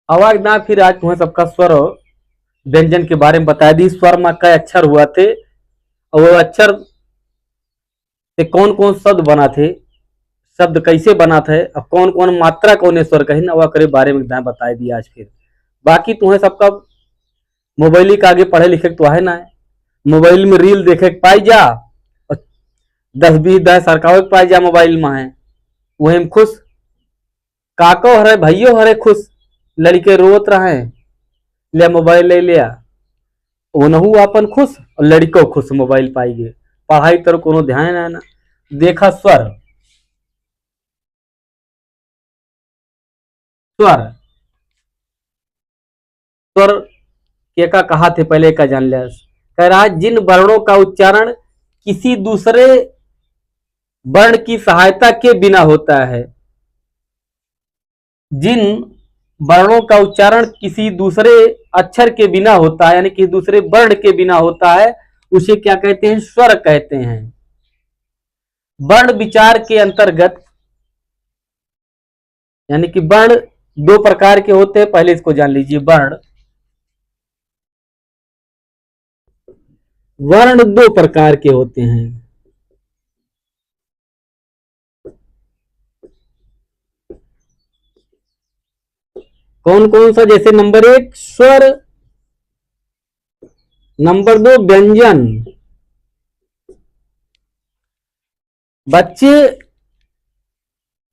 आवाज ना फिर आज तुम्हें सबका स्वर और व्यंजन के बारे में बता दी। स्वर में कई अक्षर हुआ थे और वो अक्षर से कौन कौन शब्द बना थे, शब्द कैसे बना थे और कौन कौन मात्रा कौन स्वर कही ना वह करे बारे में बता दी आज। फिर बाकी तुम्हें सबका मोबाइल के आगे पढ़े लिखे तो है ना, मोबाइल में रील देखे पाई जा और 10-20 सरकावे पाई जा मोबाइल में है वही में खुश। काको हरे भैयो हरे खुश, लड़के रोत रहे ले मोबाइल ले लिया ओनहू अपन खुश और लड़को खुश मोबाइल पाई गे। पढ़ाई तर कोनो ध्यान है ना। देखा स्वर, स्वर स्वर के का कहा थे पहले का जान लिया। कह रहा जिन वर्णों का उच्चारण किसी दूसरे वर्ण की सहायता के बिना होता है, जिन वर्णों का उच्चारण किसी दूसरे अक्षर के बिना होता है यानी किसी दूसरे वर्ण के बिना होता है उसे क्या कहते हैं? स्वर कहते हैं। वर्ण विचार के अंतर्गत यानी कि वर्ण दो प्रकार के होते हैं, पहले इसको जान लीजिए। वर्ण दो प्रकार के होते हैं। कौन कौन सा? जैसे नंबर 1 स्वर, नंबर 2 व्यंजन। बच्चे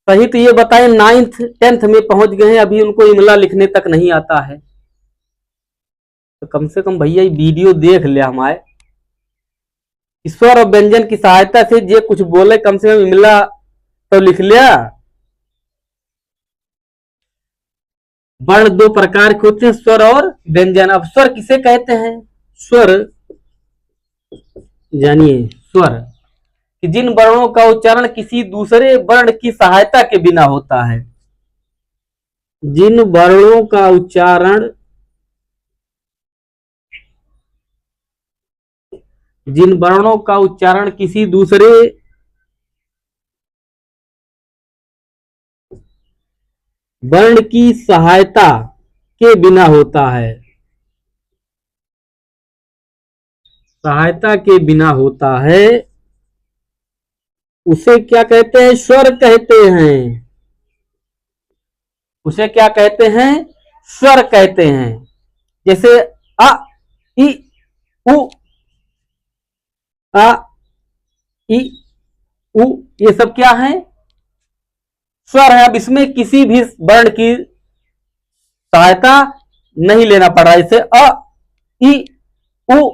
सही तो ये बताएं 9th 10th में पहुंच गए हैं, अभी उनको इमला लिखने तक नहीं आता है, तो कम से कम भैया ये वीडियो देख ले हमारे। स्वर और व्यंजन की सहायता से जे कुछ बोले कम से कम इमला तो लिख लिया। वर्ण दो प्रकार के होते हैं, स्वर और व्यंजन। अब स्वर किसे कहते हैं? स्वर जानिए, स्वर कि जिन वर्णों का उच्चारण किसी दूसरे वर्ण की सहायता के बिना होता है, जिन वर्णों का उच्चारण किसी दूसरे वर्ण की सहायता के बिना होता है, उसे क्या कहते हैं? स्वर कहते हैं। उसे क्या कहते हैं? स्वर कहते हैं। जैसे अ इ उ, अ इ उ, ये सब क्या है? स्वर है। अब इसमें किसी भी वर्ण की सहायता नहीं लेना पड़ रहा है। जैसे अ इ उ,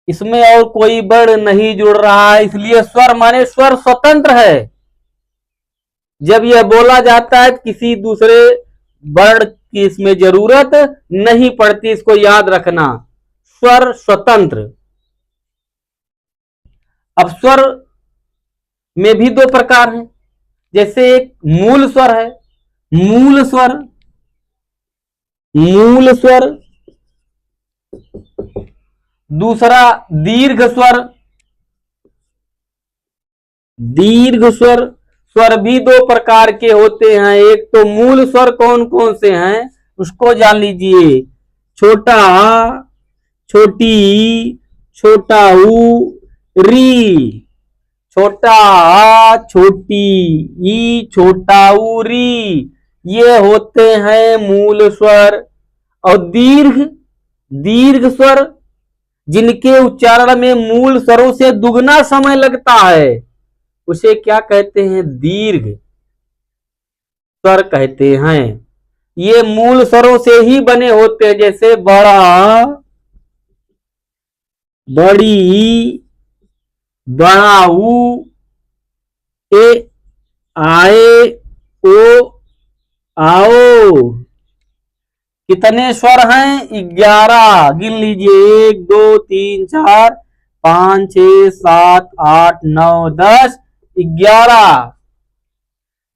इसमें और कोई वर्ण नहीं जुड़ रहा है, इसलिए स्वर माने स्वर स्वतंत्र है। जब यह बोला जाता है किसी दूसरे वर्ण की इसमें जरूरत नहीं पड़ती, इसको याद रखना, स्वर स्वतंत्र। अब स्वर में भी दो प्रकार हैं। जैसे एक मूल स्वर है, मूल स्वर, मूल स्वर। दूसरा दीर्घ स्वर, दीर्घ स्वर। स्वर भी दो प्रकार के होते हैं। एक तो मूल स्वर कौन कौन से हैं उसको जान लीजिए। छोटा आ, छोटी ई, छोटा ऊ, री। छोटा आ, छोटी ई, छोटा ऊ, री, ये होते हैं मूल स्वर। और दीर्घ स्वर जिनके उच्चारण में मूल स्वरों से दुगना समय लगता है उसे क्या कहते हैं? दीर्घ स्वर कहते हैं। ये मूल स्वरों से ही बने होते हैं। जैसे बड़ा, बड़ी, बड़ाऊ, ए, आए, ओ, आओ। कितने स्वर हैं? 11। गिन लीजिए 1 2 3 4 5 6 7 8 9 10 11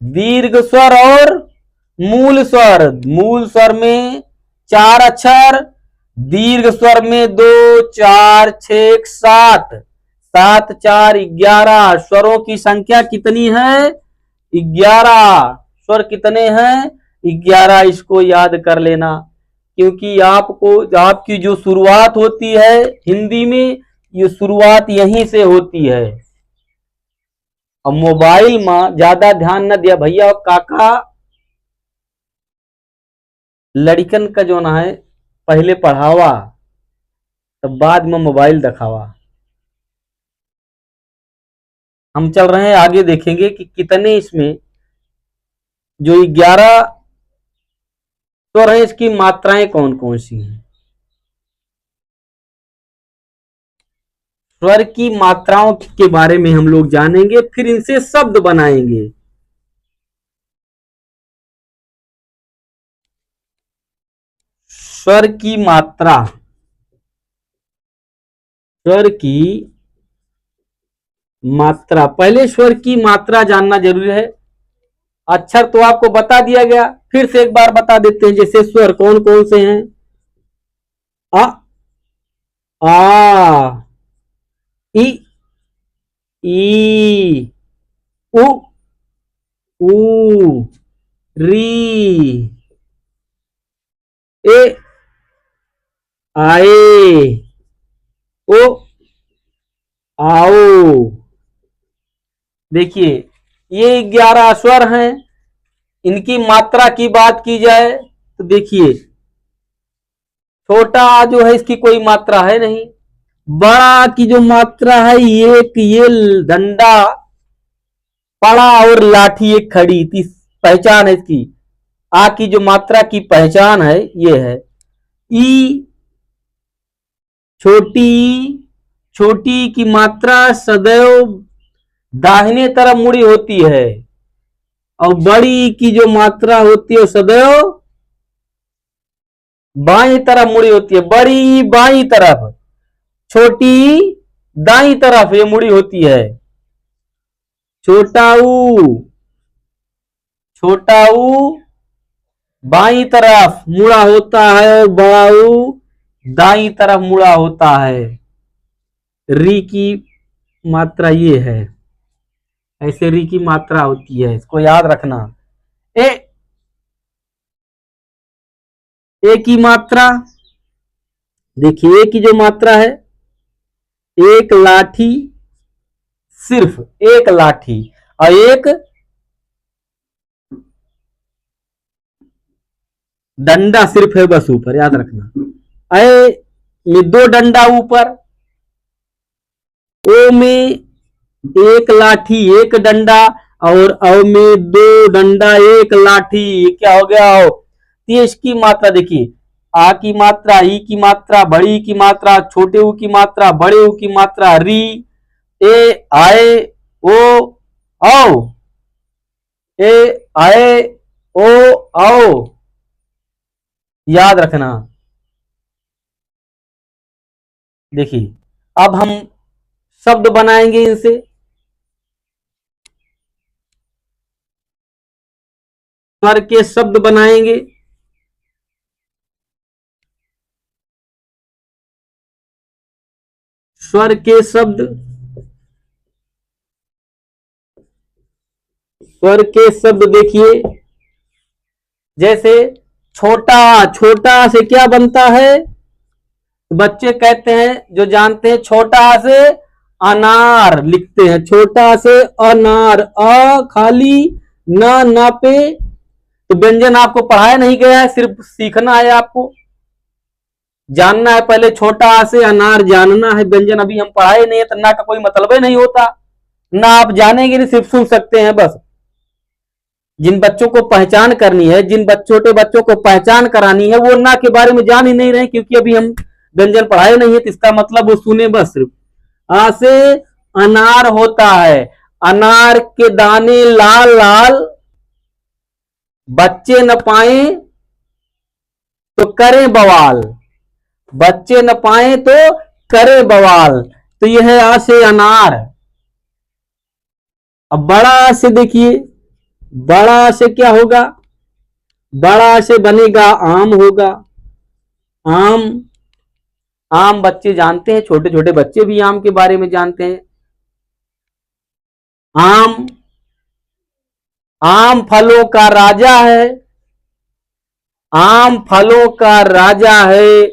दीर्घ स्वर और मूल स्वर। मूल स्वर में 4 अक्षर, दीर्घ स्वर में 2 4 6 7 7 4 11। स्वरों की संख्या कितनी है? 11। स्वर कितने हैं? 11 इसको याद कर लेना, क्योंकि आपको आपकी जो शुरुआत होती है हिंदी में, ये शुरुआत यहीं से होती है। अब मोबाइल में ज्यादा ध्यान न दिया भैया और काका, लड़कन का जो ना है पहले पढ़ावा तब बाद में मोबाइल दिखावा। हम चल रहे हैं आगे, देखेंगे कि कितने इसमें जो 11 स्वर है इसकी मात्राएं कौन कौन सी हैं। स्वर की मात्राओं के बारे में हम लोग जानेंगे, फिर इनसे शब्द बनाएंगे। स्वर की मात्रा, स्वर की मात्रा, पहले स्वर की मात्रा जानना जरूरी है। अक्षर तो आपको बता दिया गया, फिर से एक बार बता देते हैं। जैसे स्वर कौन कौन से हैं? अ, आ, इ, ई, उ, री, ए, आए, ओ, आओ। देखिए ये 11 स्वर हैं। इनकी मात्रा की बात की जाए तो देखिए छोटा आ जो है इसकी कोई मात्रा है नहीं। बड़ा की जो मात्रा है एक ये डंडा पड़ा और लाठी एक खड़ी, पहचान है इसकी। आ की जो मात्रा की पहचान है ये है। ई छोटी, छोटी की मात्रा सदैव दाहिने तरफ मुड़ी होती है, और बड़ी की जो मात्रा होती है सदैव बाईं तरफ मुड़ी होती है। बड़ी बाईं तरफ, छोटी दाईं तरफ ये मुड़ी होती है। छोटा ऊ, छोटा ऊ बाईं तरफ मुड़ा होता है और बड़ा ऊ दाईं तरफ मुड़ा होता है। री की मात्रा ये है, ऐसे री की मात्रा होती है, इसको याद रखना। ए, ए की मात्रा देखिए, ए की जो मात्रा है एक लाठी, सिर्फ एक लाठी और एक डंडा सिर्फ है बस ऊपर, याद रखना। ए में 2 डंडा ऊपर, ओ में एक लाठी एक डंडा, और औ में 2 डंडा एक लाठी। क्या हो गया? हो। तो इसकी मात्रा देखिए, आ की मात्रा, ई की मात्रा, बड़ी की मात्रा, छोटे ऊ की मात्रा, बड़े ऊ की मात्रा, री, ए, आए, ओ, आओ, ए, आए, ओ, आओ, याद रखना। देखिए अब हम शब्द बनाएंगे इनसे। स्वर के शब्द बनाएंगे। स्वर के शब्द, स्वर के शब्द देखिए, जैसे छोटा, छोटा से क्या बनता है? बच्चे कहते हैं, जो जानते हैं, छोटा से अनार लिखते हैं। छोटा से अनार, अ खाली ना नापे। तो व्यंजन आपको पढ़ाया नहीं गया है, सिर्फ सीखना है, आपको जानना है। पहले छोटा से अनार जानना है, व्यंजन अभी हम पढ़ाए नहीं है, तो ना का कोई मतलब ही नहीं होता, ना आप जानेंगे नहीं, सिर्फ सुन सकते हैं बस। जिन बच्चों को पहचान करनी है, जिन छोटे बच्चों को पहचान करानी है, वो ना के बारे में जान ही नहीं रहे, क्योंकि अभी हम व्यंजन पढ़ाए नहीं है, तो इसका मतलब वो सुने बस सिर्फ। आ से अनार होता है, अनार के दाने लाल लाल, बच्चे न पाए तो करें बवाल, बच्चे न पाए तो करें बवाल। तो यह है आ से अनार। अब बड़ा से देखिए, बड़ा से क्या होगा? बड़ा से बनेगा आम होगा। आम, आम बच्चे जानते हैं, छोटे छोटे बच्चे भी आम के बारे में जानते हैं। आम, आम फलों का राजा है। आम फलों का राजा है,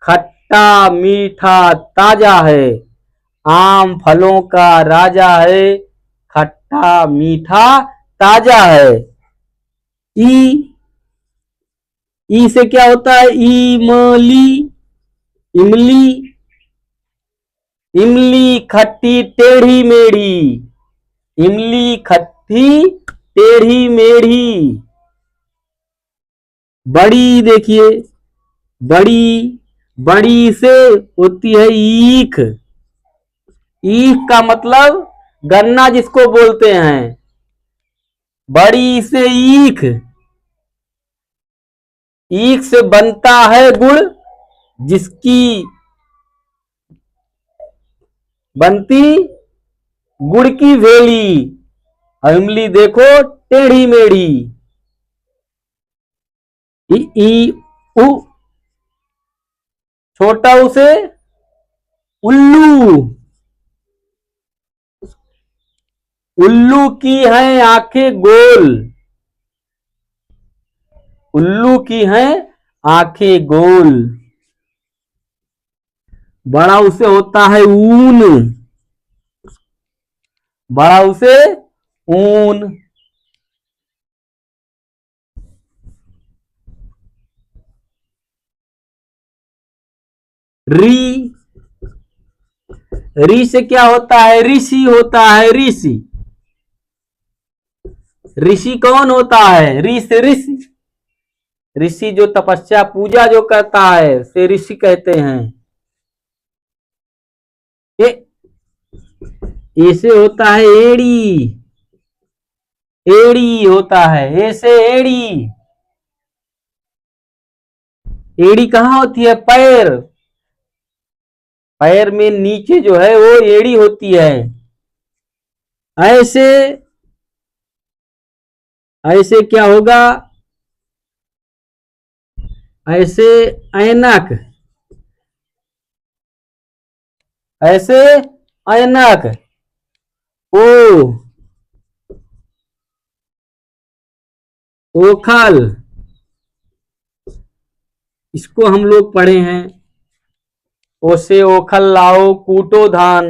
खट्टा मीठा ताजा है। आम फलों का राजा है, खट्टा मीठा ताजा है। ई ई से क्या होता है? इमली, इमली, इमली खट्टी टेढ़ी मेढ़ी, इमली खट्टी टेढ़ी मेढ़ी। बड़ी, देखिए बड़ी, बड़ी से होती है ईख, ईख का मतलब गन्ना जिसको बोलते हैं। बड़ी से ईख, ईख से बनता है गुड़, जिसकी बनती गुड़ की वेली। इमली देखो टेढ़ी मेढ़ी। ई उ, छोटा उसे उल्लू, उल्लू की हैं आंखें गोल, उल्लू की हैं आंखें गोल। बड़ा उसे होता है ऊन, बड़ा उसे ऊन। री, री से क्या होता है? ऋषि होता है, ऋषि। ऋषि कौन होता है? ऋषि, ऋषि, ऋषि जो तपस्या पूजा जो करता है से ऋषि कहते हैं। ऐसे होता है एड़ी, एड़ी होता है, ऐसे एड़ी। एड़ी कहाँ होती है? पैर, पैर में नीचे जो है वो एड़ी होती है। ऐसे, ऐसे क्या होगा? ऐसे ऐनक, ऐसे ऐनक। ओ, ओखल, इसको हम लोग पढ़े हैं। ओसे ओखल लाओ कूटो धान।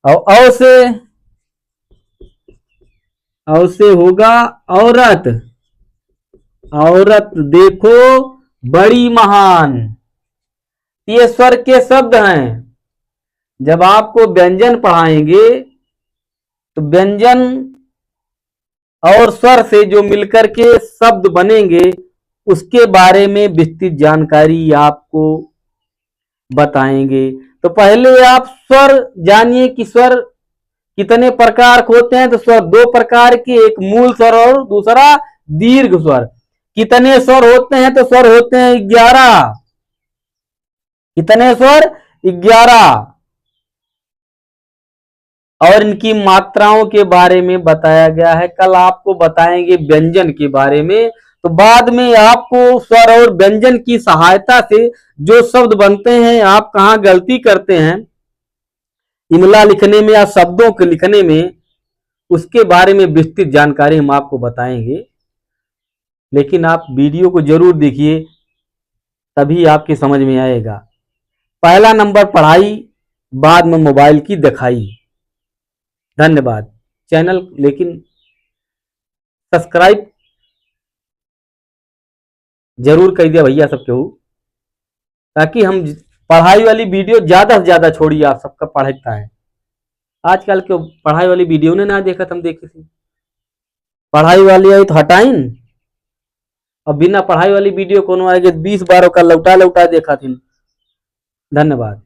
और औ से होगा औरत, औरत देखो बड़ी महान। ये स्वर के शब्द हैं। जब आपको व्यंजन पढ़ाएंगे तो व्यंजन और स्वर से जो मिलकर के शब्द बनेंगे उसके बारे में विस्तृत जानकारी आपको बताएंगे। तो पहले आप स्वर जानिए कि स्वर कितने प्रकार के होते हैं। तो स्वर दो प्रकार के, एक मूल स्वर और दूसरा दीर्घ स्वर। कितने स्वर होते हैं? तो स्वर होते हैं 11। कितने स्वर? 11। और इनकी मात्राओं के बारे में बताया गया है। कल आपको बताएंगे व्यंजन के बारे में। तो बाद में आपको स्वर और व्यंजन की सहायता से जो शब्द बनते हैं, आप कहाँ गलती करते हैं इमला लिखने में या शब्दों के लिखने में, उसके बारे में विस्तृत जानकारी हम आपको बताएंगे। लेकिन आप वीडियो को जरूर देखिए, तभी आपके समझ में आएगा। पहला नंबर पढ़ाई, बाद में मोबाइल की दिखाई। धन्यवाद। चैनल लेकिन सब्सक्राइब जरूर कर दिया भैया सब केहू, ताकि हम पढ़ाई वाली वीडियो ज्यादा से ज्यादा छोड़िए। आप सबका पढ़ता है। आजकल के पढ़ाई वाली वीडियो ने ना देखा, हम देखे थे पढ़ाई वाली आई तो हटाइन, और बिना पढ़ाई वाली वीडियो कोनो आएगी 20 बार का लौटा लौटा देखा थी। धन्यवाद।